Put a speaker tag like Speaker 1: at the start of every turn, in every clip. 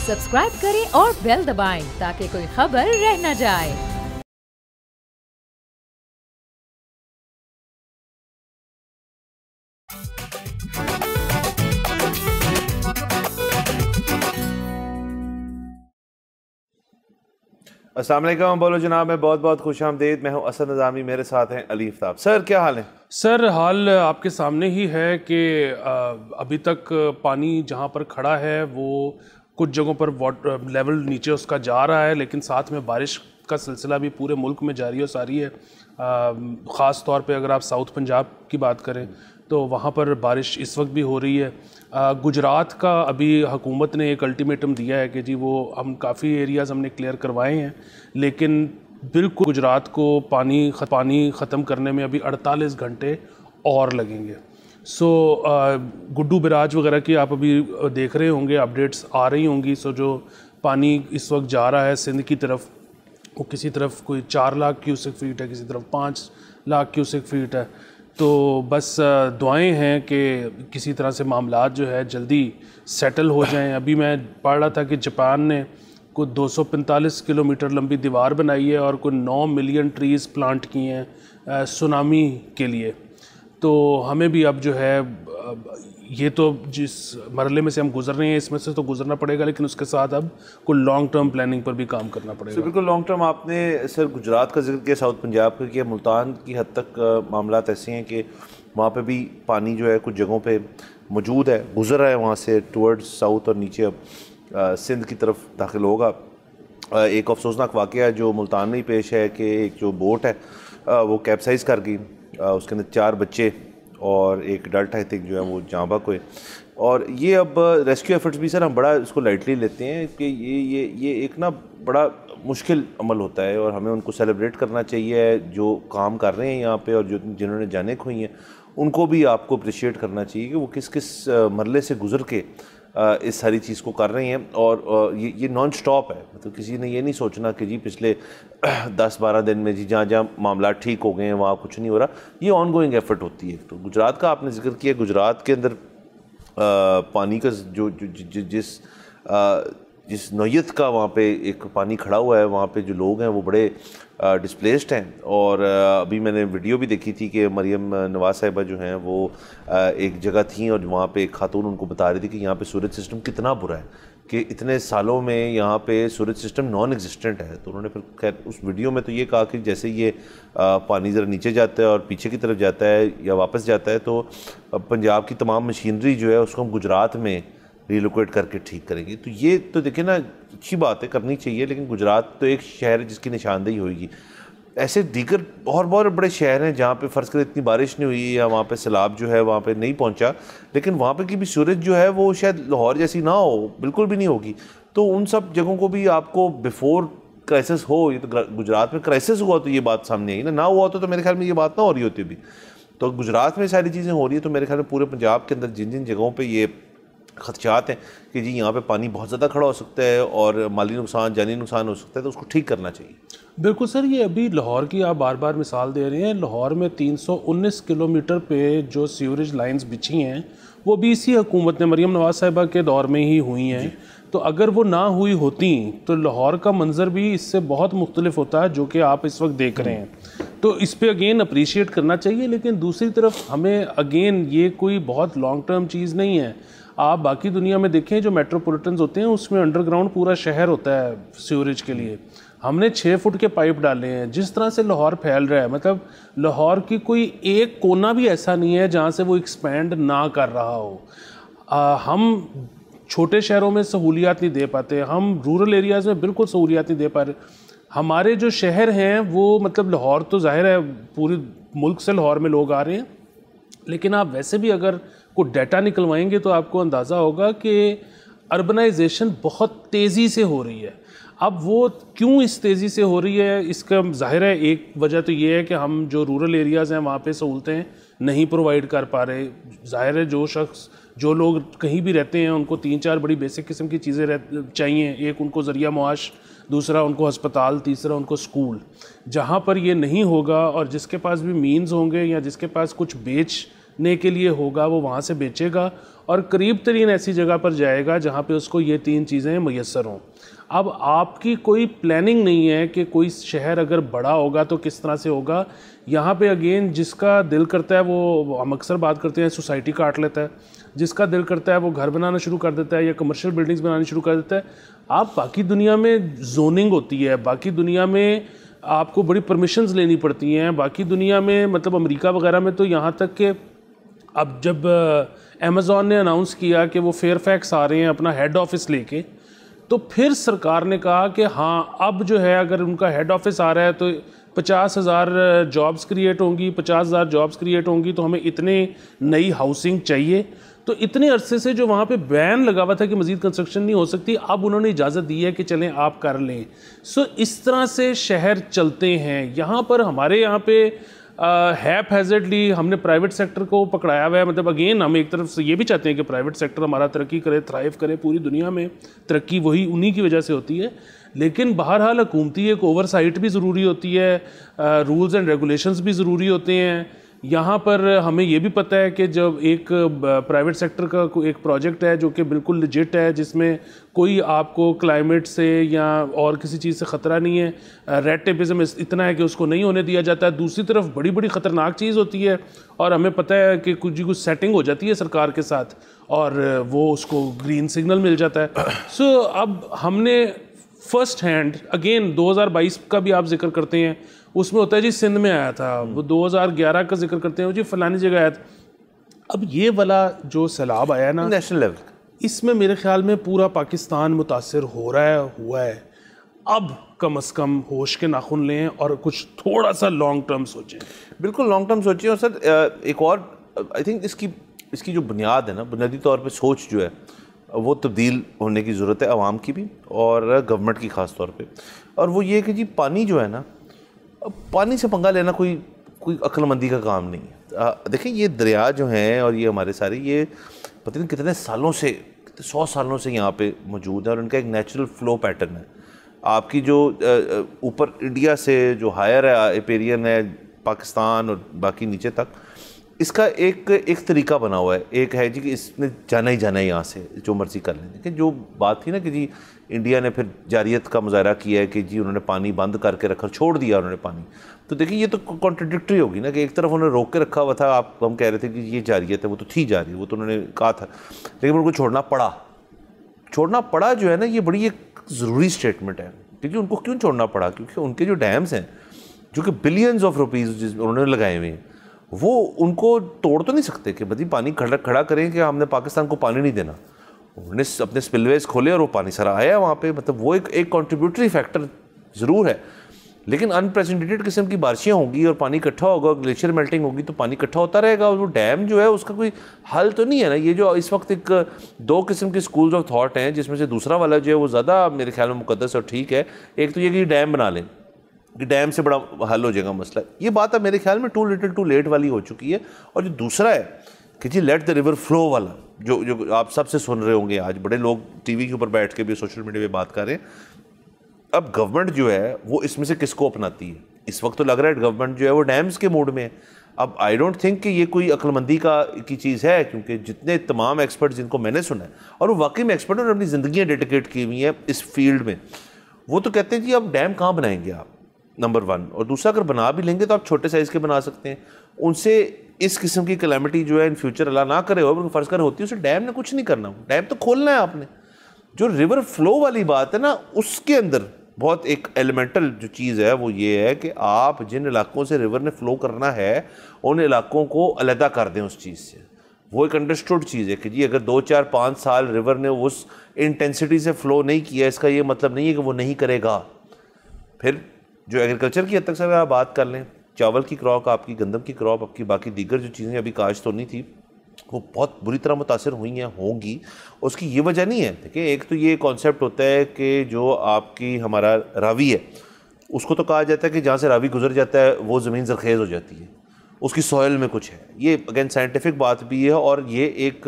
Speaker 1: Subscribe करें और bell दबाएं ताकि कोई खबर रह न जाए।
Speaker 2: अस्सलाम वालेकुम, बोलो जनाब, मैं बहुत बहुत खुश आमदीद। मैं हूं असद निज़ामी, मेरे साथ हैं अली आफ्ताब। सर क्या हाल है?
Speaker 3: सर हाल आपके सामने ही है कि अभी तक पानी जहाँ पर खड़ा है वो कुछ जगहों पर वाटर लेवल नीचे उसका जा रहा है, लेकिन साथ में बारिश का सिलसिला भी पूरे मुल्क में जारी और सारी है। ख़ास तौर पे अगर आप साउथ पंजाब की बात करें तो वहाँ पर बारिश इस वक्त भी हो रही है। गुजरात का अभी हुकूमत ने एक अल्टीमेटम दिया है कि जी वो हम काफ़ी एरियाज़ हमने क्लियर करवाए हैं, लेकिन बिल्कुल गुजरात को पानी ख़त्म करने में अभी 48 घंटे और लगेंगे। सो गुड्डू बिराज वगैरह की आप अभी देख रहे होंगे, अपडेट्स आ रही होंगी। सो जो पानी इस वक्त जा रहा है सिंध की तरफ, वो किसी तरफ कोई 4 लाख क्यूसेक फीट है, किसी तरफ 5 लाख क्यूसेक फीट है। तो बस दुआएं हैं कि किसी तरह से मामलात जो है जल्दी सेटल हो जाएं। अभी मैं पढ़ रहा था कि जापान ने कोई 245 किलोमीटर लंबी दीवार बनाई है और कोई 9 मिलियन ट्रीज़ प्लांट किए हैं सुनामी के लिए। तो हमें भी अब जो है ये तो जिस मरहले में से हम गुजर रहे हैं इसमें से तो गुजरना पड़ेगा, लेकिन उसके साथ अब कोई लॉन्ग टर्म प्लानिंग पर भी काम करना पड़ेगा।
Speaker 2: बिल्कुल लॉन्ग टर्म। आपने सर गुजरात का जिक्र किया, साउथ पंजाब का किया, मुल्तान की हद तक मामलात ऐसे हैं कि वहाँ पे भी पानी जो है कुछ जगहों पे मौजूद है, गुजर रहा है वहाँ से टुवर्ड्स साउथ और नीचे अब सिंध की तरफ दाखिल होगा। एक अफसोसनाक वाक़या जो मुल्तान में ही पेश है कि एक जो बोट है वो कैप्साइज़ कर गई, उसके अंदर 4 बच्चे और एक अडल्ट आई थिंक जो है वो जाँ बहक हुए। और ये अब रेस्क्यू एफर्ट्स भी सर हम बड़ा इसको लाइटली लेते हैं कि ये एक ना बड़ा मुश्किल अमल होता है और हमें उनको सेलिब्रेट करना चाहिए जो काम कर रहे हैं यहाँ पे, और जो जिन्होंने जानें खोई हैं उनको भी आपको अप्रिशिएट करना चाहिए कि वो किस किस मरले से गुजर के इस सारी चीज़ को कर रही हैं। और ये नॉन स्टॉप है, मतलब किसी ने ये नहीं सोचना कि जी पिछले 10-12 दिन में जी जहाँ जहाँ मामला ठीक हो गए हैं वहाँ कुछ नहीं हो रहा। ये ऑन गोइंग एफर्ट होती है। तो गुजरात का आपने जिक्र किया, गुजरात के अंदर पानी का जिस नौयत का वहाँ पे एक पानी खड़ा हुआ है, वहाँ पे जो लोग हैं वो बड़े डिस्प्लेस्ड हैं। और अभी मैंने वीडियो भी देखी थी कि मरियम नवाज साहिबा जो हैं वो एक जगह थी और वहाँ पे एक खातून उनको बता रही थी कि यहाँ पे सूरज सिस्टम कितना बुरा है, कि इतने सालों में यहाँ पे सूरज सिस्टम नॉन एग्जिस्टेंट है। तो उन्होंने फिर खैर उस वीडियो में तो ये कहा कि जैसे ये पानी ज़रा नीचे जाता है और पीछे की तरफ जाता है या वापस जाता है तो पंजाब की तमाम मशीनरी जो है उसको हम गुजरात में रिलोकेट करके ठीक करेंगे। तो ये तो देखिए ना, अच्छी बात है, करनी चाहिए, लेकिन गुजरात तो एक शहर है जिसकी निशानदेही होगी। ऐसे दीगर और बहुत बड़े शहर हैं जहाँ पे फ़र्ज़ करें इतनी बारिश नहीं हुई या वहाँ पे सैलाब जो है वहाँ पे नहीं पहुँचा, लेकिन वहाँ पे की भी सूरज जो है वो शायद लाहौर जैसी ना हो, बिल्कुल भी नहीं होगी। तो उन सब जगहों को भी आपको बिफोर क्राइसिस हो, ये तो गुजरात में क्राइसिस हुआ तो ये बात सामने आई ना हुआ तो मेरे ख्याल में ये बात ना हो रही होती भी। तो गुजरात में सारी चीज़ें हो रही है, तो मेरे ख्याल में पूरे पंजाब के अंदर जिन जिन जगहों पर ये खदशात हैं कि जी यहाँ पे पानी बहुत ज़्यादा खड़ा हो सकता है और माली नुकसान, जानी नुकसान हो सकता है, तो उसको ठीक करना चाहिए।
Speaker 3: बिल्कुल सर, ये अभी लाहौर की आप बार बार मिसाल दे रहे हैं। लाहौर में 319 किलोमीटर पे जो सीवरेज लाइंस बिछी हैं वो भी इसी हुकूमत ने, मरियम नवाज साहिबा के दौर में ही हुई हैं। तो अगर वो ना हुई होती तो लाहौर का मंजर भी इससे बहुत मुख्तलिफ होता है जो कि आप इस वक्त देख रहे हैं। तो इस पे अगेन अप्रिशिएट करना चाहिए, लेकिन दूसरी तरफ हमें अगेन ये कोई बहुत लॉन्ग टर्म चीज़ नहीं है। आप बाकी दुनिया में देखें जो मेट्रोपॉलिटन्स होते हैं उसमें अंडरग्राउंड पूरा शहर होता है सीवरेज के लिए। हमने 6 फुट के पाइप डाले हैं। जिस तरह से लाहौर फैल रहा है, मतलब लाहौर की कोई एक कोना भी ऐसा नहीं है जहाँ से वो एक्सपैंड ना कर रहा हो। हम छोटे शहरों में सहूलियात नहीं दे पाते, हम रूरल एरियाज़ में बिल्कुल सहूलियात नहीं दे पा रहे। हमारे जो शहर हैं वो, मतलब लाहौर तो जाहिर है पूरे मुल्क से लाहौर में लोग आ रहे हैं, लेकिन आप वैसे भी अगर कोई डाटा निकलवाएंगे तो आपको अंदाज़ा होगा कि अर्बनाइजेशन बहुत तेज़ी से हो रही है। अब वो क्यों इस तेज़ी से हो रही है, इसका ज़ाहिर है एक वजह तो ये है कि हम जो रूरल एरियाज़ हैं वहाँ पे सहूलतें नहीं प्रोवाइड कर पा रहे। ज़ाहिर है जो लोग कहीं भी रहते हैं उनको 3-4 बड़ी बेसिक किस्म की चीज़ें चाहिए। एक उनको ज़रिया मुआश, दूसरा उनको अस्पताल, तीसरा उनको स्कूल। जहाँ पर ये नहीं होगा और जिसके पास भी मीन्स होंगे या जिसके पास कुछ बेच बेचने के लिए होगा वो वहाँ से बेचेगा और करीब तरीन ऐसी जगह पर जाएगा जहाँ पे उसको ये 3 चीज़ें मैसर हों। अब आपकी कोई प्लानिंग नहीं है कि कोई शहर अगर बड़ा होगा तो किस तरह से होगा। यहाँ पे अगेन जिसका दिल करता है वो, हम अक्सर बात करते हैं, सोसाइटी काट लेता है, जिसका दिल करता है वो घर बनाना शुरू कर देता है या कमर्शियल बिल्डिंग्स बनानी शुरू कर देता है। आप बाकी दुनिया में जोनिंग होती है, बाकी दुनिया में आपको बड़ी परमिशंस लेनी पड़ती हैं, बाकी दुनिया में मतलब अमेरिका वगैरह में तो यहाँ तक कि अब जब अमेज़ॉन ने अनाउंस किया कि वो फेयरफैक्स आ रहे हैं अपना हेड ऑफिस लेके, तो फिर सरकार ने कहा कि हाँ अब जो है अगर उनका हेड ऑफिस आ रहा है तो 50,000 जॉब्स क्रिएट होंगी, 50,000 जॉब्स क्रिएट होंगी, तो हमें इतने नई हाउसिंग चाहिए। तो इतने अरसे से जो वहाँ पे बैन लगा हुआ था कि मज़ीद कंस्ट्रक्शन नहीं हो सकती, अब उन्होंने इजाज़त दी है कि चलें आप कर लें। सो इस तरह से शहर चलते हैं। यहाँ पर हमारे यहाँ पे हैज़र्डली हमने प्राइवेट सेक्टर को पकड़ाया हुआ है। मतलब अगेन हम एक तरफ से ये भी चाहते हैं कि प्राइवेट सेक्टर हमारा तरक्की करे, थ्राइव करे। पूरी दुनिया में तरक्की वही उन्हीं की वजह से होती है, लेकिन बहरहाल हुकूमती एक ओवरसाइट भी ज़रूरी होती है, रूल्स एंड रेगुलेशंस भी ज़रूरी होते हैं। यहाँ पर हमें ये भी पता है कि जब एक प्राइवेट सेक्टर का एक प्रोजेक्ट है जो कि बिल्कुल लिजिट है, जिसमें कोई आपको क्लाइमेट से या और किसी चीज़ से ख़तरा नहीं है, रेड टेपिज्म इतना है कि उसको नहीं होने दिया जाता है। दूसरी तरफ बड़ी बड़ी ख़तरनाक चीज़ होती है और हमें पता है कि कुछ सेटिंग हो जाती है सरकार के साथ और वो उसको ग्रीन सिग्नल मिल जाता है। सो अब हमने फर्स्ट हैंड अगेन 2022 का भी आप जिक्र करते हैं, उसमें होता है जी सिंध में आया था, वो 2011 का जिक्र करते हैं जी फलानी जगह आया था। अब ये वाला जो सैलाब आया ना
Speaker 2: नेशनल लेवल,
Speaker 3: इसमें मेरे ख्याल में पूरा पाकिस्तान मुतासिर हो रहा है, हुआ है। अब कम से कम होश के नाखून लें और कुछ थोड़ा सा लॉन्ग टर्म सोचें।
Speaker 2: बिल्कुल लॉन्ग टर्म सोचिए। और सर एक और आई थिंक इसकी जो बुनियाद है ना, बुनियादी तौर पे सोच जो है वो तब्दील होने की ज़रूरत है, आवाम की भी और गवर्नमेंट की ख़ास तौर पे। और वो ये कि जी पानी जो है ना, पानी से पंगा लेना कोई अक्लमंदी का काम नहीं है। देखिए ये दरिया जो हैं और ये हमारे सारे ये पता नहीं कितने सालों से, 100 सालों से यहाँ पे मौजूद है और उनका एक नेचुरल फ़्लो पैटर्न है। आपकी जो ऊपर इंडिया से जो हायर है एपेरियन है पाकिस्तान और बाकी नीचे तक, इसका एक तरीका बना हुआ है। एक है जी कि इसने जाना ही जाना है यहाँ से, जो मर्ज़ी कर लें। लेकिन जो बात थी ना कि जी इंडिया ने फिर जारियत का मुजाहरा किया है कि जी उन्होंने पानी बंद करके रखा, छोड़ दिया उन्होंने पानी, तो देखिए ये तो कॉन्ट्रडिक्टरी होगी ना कि एक तरफ उन्होंने रोक के रखा हुआ था, हम कह रहे थे कि ये जारियत है, वो तो थी जारी, वो तो उन्होंने कहा था, लेकिन उनको छोड़ना पड़ा जो है ना, ये बड़ी एक ज़रूरी स्टेटमेंट है। क्योंकि उनको क्यों छोड़ना पड़ा? क्योंकि उनके जो डैम्स हैं जो कि बिलियंस ऑफ रुपीज़ उन्होंने लगाए हुए हैं, वो उनको तोड़ तो नहीं सकते कि बदी पानी खड़ा करें कि हमने पाकिस्तान को पानी नहीं देना। उन्होंने अपने स्पिलवेज खोले और वो पानी सारा आया वहाँ पे। मतलब वो एक कंट्रीब्यूटरी फैक्टर ज़रूर है, लेकिन अनप्रेसिडेंटेड किस्म की बारिशें होंगी और पानी इकट्ठा होगा, ग्लेशियर मेल्टिंग होगी तो पानी इकट्ठा होता रहेगा। और वो डैम जो है उसका कोई हल तो नहीं है ना। ये जो इस वक्त एक 2 किस्म के स्कूल्स ऑफ थॉट हैं, जिसमें से दूसरा वाला जो है वो ज़्यादा मेरे ख्याल में मुकद्दस और ठीक है। एक तो ये कि डैम बना लें कि डैम से बड़ा हल हो जाएगा मसला, ये बात अब मेरे ख्याल में टू लिटिल टू लेट वाली हो चुकी है। और जो दूसरा है कि जी लेट द रिवर फ्लो वाला, जो आप सबसे सुन रहे होंगे, आज बड़े लोग टीवी के ऊपर बैठ के भी सोशल मीडिया पे बात कर रहे हैं। अब गवर्नमेंट जो है वो इसमें से किसको अपनाती है? इस वक्त तो लग रहा है गवर्नमेंट जो है वो डैम्स के मूड में है। अब आई डोंट थिंक कि ये कोई अक्लमंदी की चीज़ है, क्योंकि जितने तमाम एक्सपर्ट जिनको मैंने सुना है, और वो वाकई में एक्सपर्ट और अपनी ज़िंदगियाँ डेडिकेट की हुई हैं इस फील्ड में, वो तो कहते हैं जी अब डैम कहाँ बनाएंगे आप, नंबर 1। और दूसरा, अगर बना भी लेंगे तो आप छोटे साइज़ के बना सकते हैं। उनसे इस किस्म की कैलेमिटी जो है इन फ्यूचर अल्लाह ना करे हो, फ़र्ज़ कर होती है, उसे डैम ने कुछ नहीं करना, डैम तो खोलना है आपने। जो रिवर फ्लो वाली बात है ना, उसके अंदर बहुत एक एलिमेंटल जो चीज़ है वो ये है कि आप जिन इलाकों से रिवर ने फ़्लो करना है उन इलाकों को अलहदा कर दें उस चीज़ से। वो एक अंडरस्टूड चीज़ है कि जी अगर 2, 4, 5 साल रिवर ने उस इंटेंसिटी से फ़्लो नहीं किया, इसका ये मतलब नहीं है कि वो नहीं करेगा। फिर जो एग्रीकल्चर की हद तक से आप बात कर लें, चावल की क्रॉप आपकी, गंदम की क्रॉप आपकी, बाकी दीगर जो चीज़ें अभी काश्त होनी थी वो बहुत बुरी तरह मुतासिर हुई हैं, होंगी। उसकी ये वजह नहीं है। देखिए एक तो ये कॉन्सेप्ट होता है कि जो आपकी हमारा रावी है उसको तो कहा जाता है कि जहाँ से रावी गुजर जाता है वो ज़मीन ज़रखेज़ हो जाती है, उसकी सॉइल में कुछ है। ये अगेन साइंटिफिक बात भी है और ये एक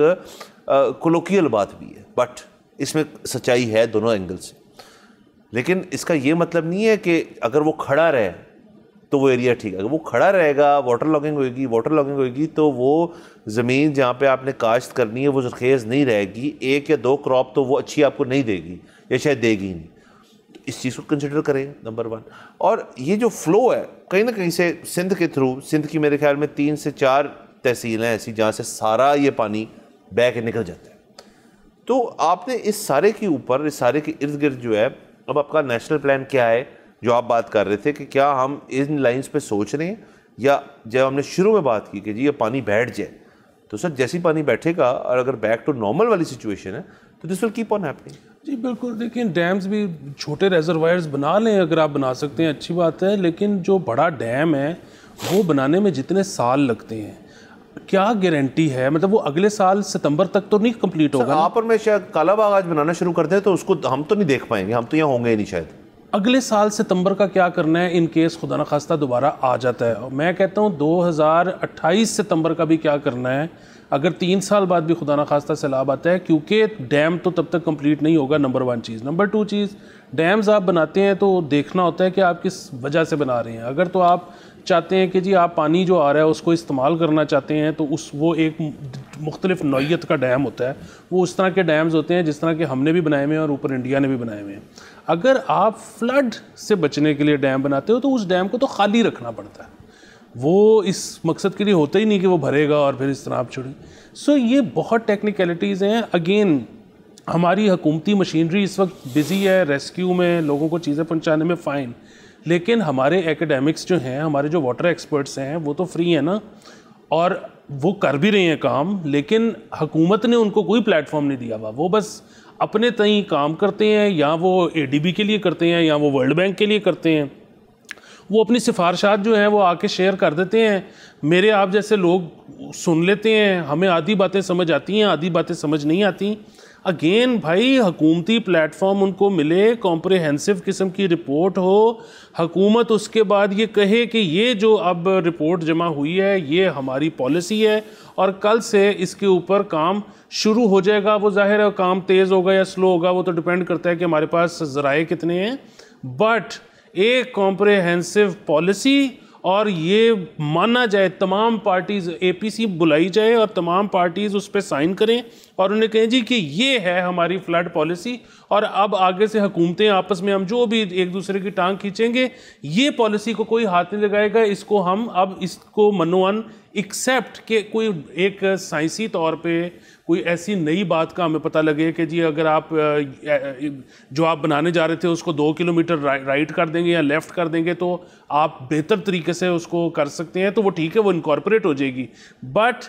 Speaker 2: कोलोकियल बात भी है, बट इसमें सच्चाई है दोनों एंगल से। लेकिन इसका ये मतलब नहीं है कि अगर वो खड़ा रहे तो वो एरिया ठीक है। अगर वो खड़ा रहेगा, वाटर लॉगिंग होगी तो वो ज़मीन जहाँ पे आपने काश्त करनी है वो ज़रखेज़ नहीं रहेगी, 1 या 2 क्रॉप तो वो अच्छी आपको नहीं देगी या शायद देगी नहीं। तो इस चीज़ को कंसिडर करें नंबर 1। और ये जो फ़्लो है कहीं ना कहीं से सिंध के थ्रू, सिंध की मेरे ख्याल में 3 से 4 तहसील हैं ऐसी जहाँ से सारा ये पानी बह के निकल जाता है। तो आपने इस सारे के ऊपर, इस सारे के इर्द गिर्द जो है, अब आपका नेशनल प्लान क्या है जो आप बात कर रहे थे कि क्या हम इन लाइंस पे सोच रहे हैं, या जब हमने शुरू में बात की कि जी ये पानी बैठ जाए, तो सर जैसे ही पानी बैठेगा और अगर बैक टू नॉर्मल वाली सिचुएशन है तो this will keep on happening.
Speaker 3: जी बिल्कुल, देखिए डैम्स भी छोटे रेजरवायर्स बना लें अगर आप बना सकते हैं, अच्छी बात है, लेकिन जो बड़ा डैम है वो बनाने में जितने साल लगते हैं, क्या गारंटी है, मतलब वो अगले साल सितंबर तक तो नहीं कंप्लीट होगा।
Speaker 2: आप और मैं शायद कालाबाग आज बनाना शुरू कर दें तो उसको हम तो नहीं देख पाएंगे, हम तो यहाँ होंगे ही नहीं शायद।
Speaker 3: अगले साल सितंबर का क्या करना है इन केस खुदा न खास्ता दोबारा आ जाता है। और मैं कहता हूँ 2028 सितंबर का भी क्या करना है अगर 3 साल बाद भी खुदा न खास्ता सैलाब आता है, क्योंकि डैम तो तब तक कंप्लीट नहीं होगा, नंबर 1 चीज़। नंबर 2 चीज़, डैम्स आप बनाते हैं तो देखना होता है कि आप किस वजह से बना रहे हैं। अगर तो आप चाहते हैं कि जी आप पानी जो आ रहा है उसको इस्तेमाल करना चाहते हैं तो वो एक मुख्तलिफ नौइयत का डैम होता है, वो उस तरह के डैम्स होते हैं जिस तरह के हमने भी बनाए हुए हैं और ऊपर इंडिया ने भी बनाए हुए हैं। अगर आप फ्लड से बचने के लिए डैम बनाते हो तो उस डैम को तो खाली रखना पड़ता है, वो इस मकसद के लिए होता ही नहीं कि वो भरेगा और फिर इस तरह आप छोड़ें। सो ये बहुत टेक्निकलिटीज़ हैं। अगेन हमारी हुकूमती मशीनरी इस वक्त बिज़ी है रेस्क्यू में, लोगों को चीज़ें पहुंचाने में, फ़ाइन, लेकिन हमारे एकेडमिक्स जो हैं, हमारे जो वाटर एक्सपर्ट्स हैं वो तो फ्री हैं ना, और वो कर भी रहे हैं काम, लेकिन हुकूमत ने उनको कोई प्लेटफॉर्म नहीं दिया हुआ। वो बस अपने तय काम करते हैं, या वो ADB के लिए करते हैं या वो वर्ल्ड बैंक के लिए करते हैं। वो अपनी सिफारिशात जो हैं वो आके शेयर कर देते हैं, मेरे आप जैसे लोग सुन लेते हैं, हमें आधी बातें समझ आती हैं, आधी बातें समझ नहीं आती। अगेन भाई हुकूमती प्लेटफॉर्म उनको मिले, कॉम्प्रिहेंसिव किस्म की रिपोर्ट हो, हुकूमत उसके बाद ये कहे कि ये जो अब रिपोर्ट जमा हुई है ये हमारी पॉलिसी है और कल से इसके ऊपर काम शुरू हो जाएगा। वो जाहिर है काम तेज़ होगा या स्लो होगा, वो तो डिपेंड करता है कि हमारे पास ज़राए कितने हैं, बट एक कॉम्प्रिहेंसिव पॉलिसी, और ये माना जाए तमाम पार्टीज़, APC बुलाई जाए और तमाम पार्टीज़ उस पर साइन करें और उन्हें कहें जी कि ये है हमारी फ्लड पॉलिसी, और अब आगे से हुकूमतें आपस में हम जो भी एक दूसरे की टांग खींचेंगे, ये पॉलिसी को कोई हाथ नहीं लगाएगा, इसको हम अब इसको मनोअन एक्सेप्ट के कोई एक साइंसी तौर पे कोई ऐसी नई बात का हमें पता लगे कि जी अगर आप जो आप बनाने जा रहे थे उसको 2 किलोमीटर राइट कर देंगे या लेफ़्ट कर देंगे तो आप बेहतर तरीके से उसको कर सकते हैं, तो वो ठीक है, वो इनकॉर्पोरेट हो जाएगी। बट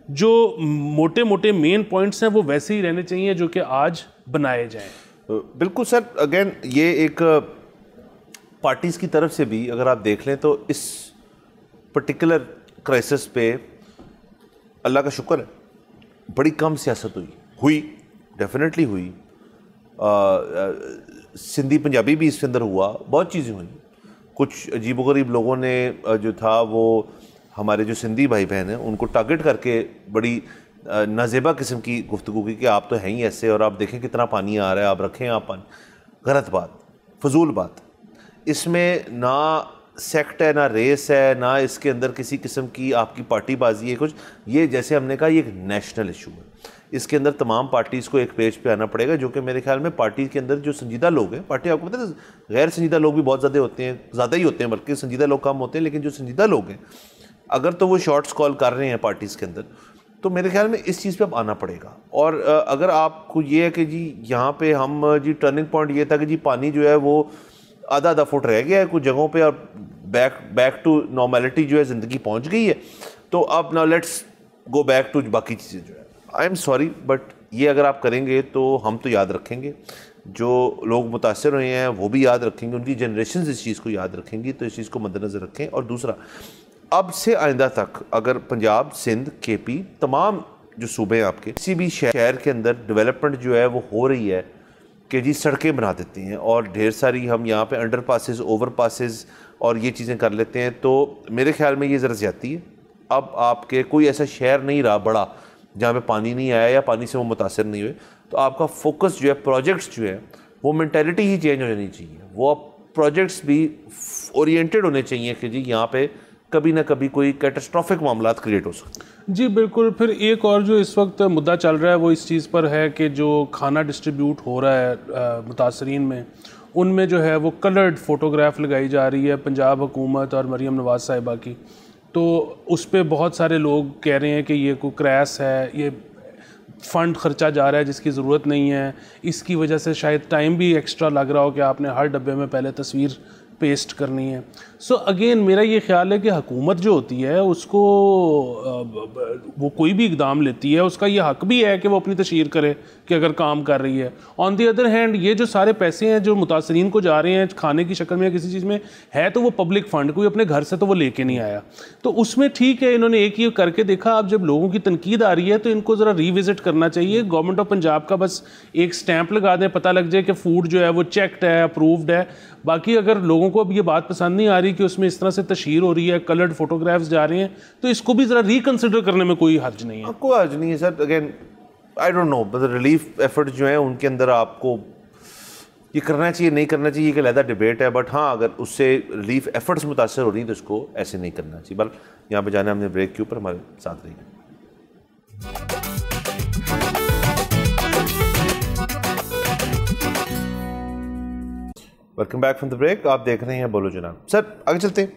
Speaker 3: जो मोटे मोटे मेन पॉइंट्स हैं वो वैसे ही रहने चाहिए जो कि आज बनाए जाएं।
Speaker 2: बिल्कुल सर, अगेन ये एक पार्टीज़ की तरफ से भी अगर आप देख लें तो इस पर्टिकुलर क्राइसिस पे अल्लाह का शुक्र है बड़ी कम सियासत हुई डेफिनेटली हुई। सिंधी पंजाबी भी इसके अंदर हुआ, बहुत चीज़ें हुई। कुछ अजीबोगरीब लोगों ने जो था वो हमारे जो सिंधी भाई बहन हैं उनको टारगेट करके बड़ी नाजेबा किस्म की गुफ्तगू की कि आप तो हैं ही ऐसे और आप देखें कितना पानी आ रहा है, आप रखें आप पानी। गलत बात, फजूल बात। इसमें ना सेक्ट है, ना रेस है, ना इसके अंदर किसी किस्म की आपकी पार्टीबाजी है कुछ। ये जैसे हमने कहा ये एक नेशनल इशू है, इसके अंदर तमाम पार्टीज़ को एक पेज पे आना पड़ेगा, जो कि मेरे ख्याल में पार्टी के अंदर जो संजीदा लोग हैं, पार्टी आपको पता है गैर संजीदा लोग भी बहुत ज़्यादा होते हैं, ज़्यादा ही होते हैं, बल्कि संजीदा लोग कम होते हैं, लेकिन जो संजीदा लोग हैं अगर तो वो शॉर्ट्स कॉल कर रहे हैं पार्टीज़ के अंदर, तो मेरे ख्याल में इस चीज़ पे अब आना पड़ेगा। और अगर आपको ये है कि जी यहाँ पे हम जी टर्निंग पॉइंट ये था कि जी पानी जो है वो आधा फुट रह गया है कुछ जगहों पे और बैक टू नॉर्मेलिटी जो है ज़िंदगी पहुँच गई है, तो अब now let's go back to बाकी चीज़ें जो है। आई एम सॉरी बट ये अगर आप करेंगे तो हम तो याद रखेंगे, जो लोग मुतासर हुए हैं वो भी याद रखेंगे, उनकी जनरेशन इस चीज़ को याद रखेंगी, तो इस चीज़ को मद्देनज़र रखें। और दूसरा, अब से आइंदा तक अगर पंजाब, सिंध, KP तमाम जो सूबे हैं आपके, किसी भी शहर के अंदर डेवलपमेंट जो है वो हो रही है कि जी सड़कें बना देते हैं और ढेर सारी हम यहाँ पे अंडर पासेस, ओवर पासेस और ये चीज़ें कर लेते हैं, तो मेरे ख्याल में ये ज़रा ज़्यादती है। अब आपके कोई ऐसा शहर नहीं रहा बड़ा जहाँ पे पानी नहीं आया या पानी से वो मुतासर नहीं हुए, तो आपका फोकस जो है, प्रोजेक्ट्स जो है, वो मेंटालिटी ही चेंज हो जानी चाहिए। वो अब प्रोजेक्ट्स भी ओरिएंटेड होने चाहिए कि जी यहाँ पे कभी ना कभी कोई कैटास्ट्रॉफिक मामला क्रिएट हो सकते हैं।
Speaker 3: जी बिल्कुल। फिर एक और जो इस वक्त मुद्दा चल रहा है वो इस चीज़ पर है कि जो खाना डिस्ट्रीब्यूट हो रहा है मुतासरीन में, उनमें जो है वो कलर्ड फ़ोटोग्राफ लगाई जा रही है पंजाब हुकूमत और मरीम नवाज़ साहिबा की। तो उस पर बहुत सारे लोग कह रहे हैं कि ये कोई क्रैश है, ये फ़ंड खर्चा जा रहा है जिसकी ज़रूरत नहीं है, इसकी वजह से शायद टाइम भी एक्स्ट्रा लग रहा हो कि आपने हर डब्बे में पहले तस्वीर पेस्ट करनी है। सो अगेन मेरा ये ख्याल है कि हुकूमत जो होती है उसको वो कोई भी इकदाम लेती है उसका ये हक भी है कि वो अपनी तशहीर करे कि अगर काम कर रही है। ऑन दी अदर हैंड ये जो सारे पैसे हैं जो मुतासरीन को जा रहे हैं खाने की शक्ल में या किसी चीज़ में, है तो वो पब्लिक फ़ंड, कोई अपने घर से तो वो लेके नहीं आया। तो उसमें ठीक है, इन्होंने एक ये करके देखा। अब जब लोगों की तनकीद आ रही है तो इनको ज़रा रिविज़िट करना चाहिए। गवर्नमेंट ऑफ पंजाब का बस एक स्टैंप लगा दें, पता लग जाए कि फ़ूड जो है वो चेकड है, अप्रूव्ड है। बाकी अगर लोगों को अब ये बात पसंद नहीं आ रही कि उसमें इस तरह से तशहीर हो रही है, कलर्ड फोटोग्राफ्स जा रहे हैं, तो इसको भी ज़रा रिकन्सिडर करने में कोई हर्ज नहीं है।
Speaker 2: कोई हर्ज नहीं है sir. Again I don't know, मतलब रिलीफ एफर्ट जो हैं उनके अंदर आपको ये करना चाहिए नहीं करना चाहिए कि अलहदा डिबेट है, बट हाँ अगर उससे रिलीफ एफर्ट्स मुतासर हो रही हैं तो इसको ऐसे नहीं करना चाहिए। बल यहाँ पे जाना हमने ब्रेक के ऊपर, हमारे साथ रहिए। Welcome back from the break. आप देख रहे हैं बोलो जनाब। सर आगे चलते हैं।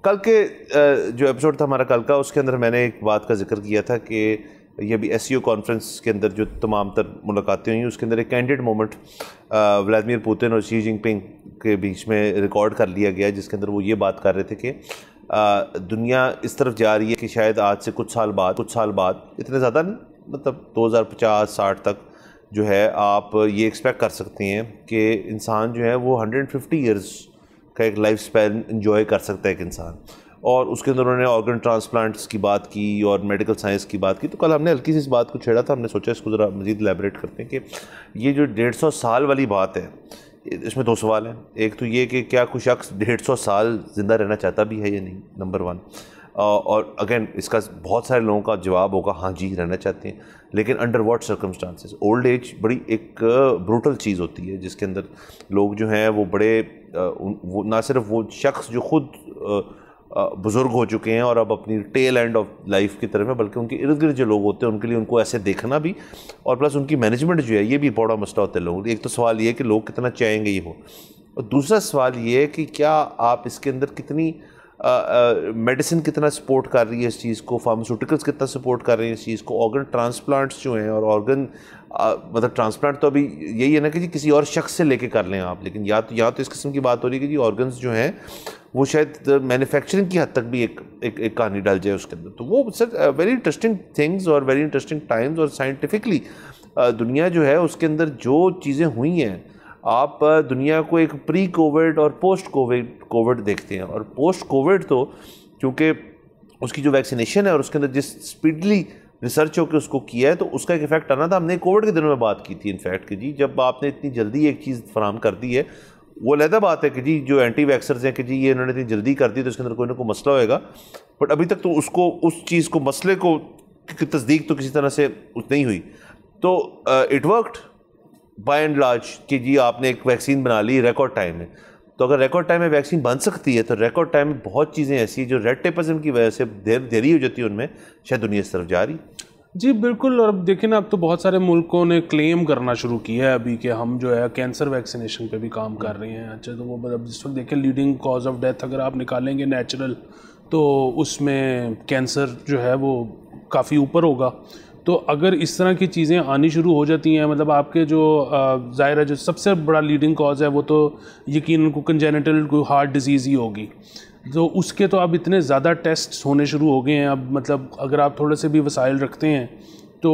Speaker 2: कल के जो एपिसोड था हमारा कल का, उसके अंदर मैंने एक बात का जिक्र किया था कि ये अभी SCO कॉन्फ्रेंस के अंदर जो तमाम तर मुलाकातें हुई उसके अंदर एक कैंडिड मोमेंट व्लादिमीर पुतिन और शी जिनपिंग के बीच में रिकॉर्ड कर लिया गया, जिसके अंदर वो ये बात कर रहे थे कि दुनिया इस तरफ जा रही है कि शायद आज से कुछ साल बाद इतने ज़्यादा नहीं, मतलब 2050-60 तक जो है आप ये एक्सपेक्ट कर सकते हैं कि इंसान जो है वो 150 ईयर्स का एक लाइफ स्पैन इंजॉय कर सकता है एक इंसान। और उसके अंदर उन्होंने ऑर्गन ट्रांसप्लांट्स की बात की और मेडिकल साइंस की बात की। तो कल हमने हल्की सी इस बात को छेड़ा था, हमने सोचा इसको ज़रा मज़ीद एलैबोरेट करते हैं कि ये जो 150 साल वाली बात है, इसमें दो सवाल हैं। एक तो ये कि क्या कोई शख्स 150 साल ज़िंदा रहना चाहता भी है या नहीं, नंबर 1। और अगेन इसका बहुत सारे लोगों का जवाब होगा हाँ जी रहना चाहते हैं, लेकिन under what circumstances. Old age बड़ी एक ब्रूटल चीज़ होती है जिसके अंदर लोग जो हैं वो बड़े वो ना सिर्फ वो शख्स जो खुद बुज़ुर्ग हो चुके हैं और अब अपनी टेल एंड ऑफ लाइफ की तरफ है, बल्कि उनके इर्द गिर्द जो लोग होते हैं उनके लिए उनको ऐसे देखना भी और प्लस उनकी मैनेजमेंट जो है ये भी बड़ा मसला होता है लोगों के। एक तो सवाल ये है कि लोग कितना चाहेंगे ये हो, और दूसरा सवाल ये है कि क्या आप इसके अंदर कितनी मेडिसिन कितना सपोर्ट कर रही है इस चीज़ को, फार्मास्यूटिकल्स कितना सपोर्ट कर रहे हैं इस चीज़ को, ऑर्गन ट्रांसप्लांट्स जो हैं और ऑर्गन मतलब ट्रांसप्लांट तो अभी यही है ना कि जी किसी और शख्स से लेके कर लें आप, लेकिन या तो इस किस्म की बात हो रही है कि जी ऑर्गन्स जो हैं वो शायद मैन्युफैक्चरिंग की हद तक भी एक कहानी डाल जाए उसके अंदर। तो वो सर वेरी इंटरेस्टिंग थिंग्स और वेरी इंटरेस्टिंग टाइम्स, और साइंटिफिकली दुनिया जो है उसके अंदर जो चीज़ें हुई हैं, आप दुनिया को एक प्री कोविड और पोस्ट कोविड देखते हैं। और पोस्ट कोविड तो क्योंकि उसकी जो वैक्सीनेशन है और उसके अंदर जिस स्पीडली रिसर्च होकर उसको किया है तो उसका एक इफेक्ट आना था। हमने कोविड के दिनों में बात की थी इनफैक्ट कि जी जब आपने इतनी जल्दी एक चीज़ फराहम कर दी है, वो अलहदा बात है कि जी जो एंटी वैक्सर्स हैं कि जी ये इन्होंने इतनी जल्दी कर दी तो इसके अंदर कोई ना कोई मसला होएगा, बट अभी तक तो उसको उस चीज़ को मसले को की तस्दीक तो किसी तरह से नहीं हुई। तो it worked by and large कि जी आपने एक वैक्सीन बना ली रिकॉर्ड टाइम में। तो अगर रिकॉर्ड टाइम में वैक्सीन बन सकती है तो रिकॉर्ड टाइम में बहुत चीज़ें ऐसी जो रेड टेपिज्म की वजह से देरी हो जाती है उनमें, शायद दुनिया इस तरफ जा रही।
Speaker 3: जी बिल्कुल। और अब देखिए ना, अब तो बहुत सारे मुल्कों ने क्लेम करना शुरू किया है अभी कि हम जो है कैंसर वैक्सीनेशन पे भी काम कर रहे हैं। अच्छा, तो वो मतलब जिस वक्त देखिए लीडिंग कॉज ऑफ डेथ अगर आप निकालेंगे नेचुरल, तो उसमें कैंसर जो है वो काफ़ी ऊपर होगा। तो अगर इस तरह की चीज़ें आनी शुरू हो जाती हैं, मतलब आपके जो ज़ाहिर है जो सबसे बड़ा लीडिंग कॉज है वो तो यकीनन को कंजेनिटल कोई हार्ट डिजीज़ ही होगी। तो उसके तो अब इतने ज़्यादा टेस्ट होने शुरू हो गए हैं। अब मतलब अगर आप थोड़े से भी वसाइल रखते हैं तो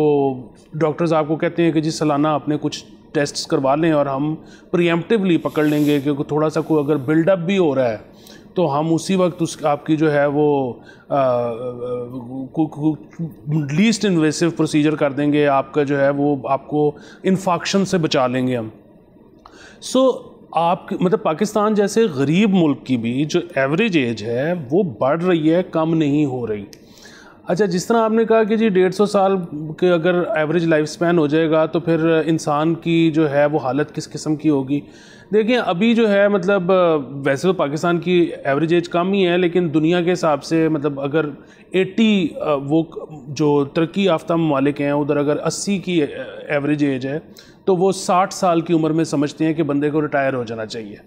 Speaker 3: डॉक्टर्स आपको कहते हैं कि जी सालाना अपने कुछ टेस्ट्स करवा लें और हम प्रीएम्प्टिवली पकड़ लेंगे कि थोड़ा सा कोई अगर बिल्डअप भी हो रहा है तो हम उसी वक्त उस आपकी जो है वो लीस्ट इन्वेसिव प्रोसीजर कर देंगे, आपका जो है वो आपको इन्फेक्शन से बचा लेंगे हम। सो आप मतलब पाकिस्तान जैसे गरीब मुल्क की भी जो एवरेज एज है वो बढ़ रही है, कम नहीं हो रही। अच्छा, जिस तरह आपने कहा कि जी 150 साल के अगर एवरेज लाइफ स्पैन हो जाएगा तो फिर इंसान की जो है वो हालत किस किस्म की होगी। देखिए अभी जो है मतलब वैसे तो पाकिस्तान की एवरेज एज कम ही है, लेकिन दुनिया के हिसाब से मतलब अगर 80 वो जो तरक्की याफ्ता ममालिक हैं उधर अगर 80 की एवरेज एज है तो वो 60 साल की उम्र में समझते हैं कि बंदे को रिटायर हो जाना चाहिए।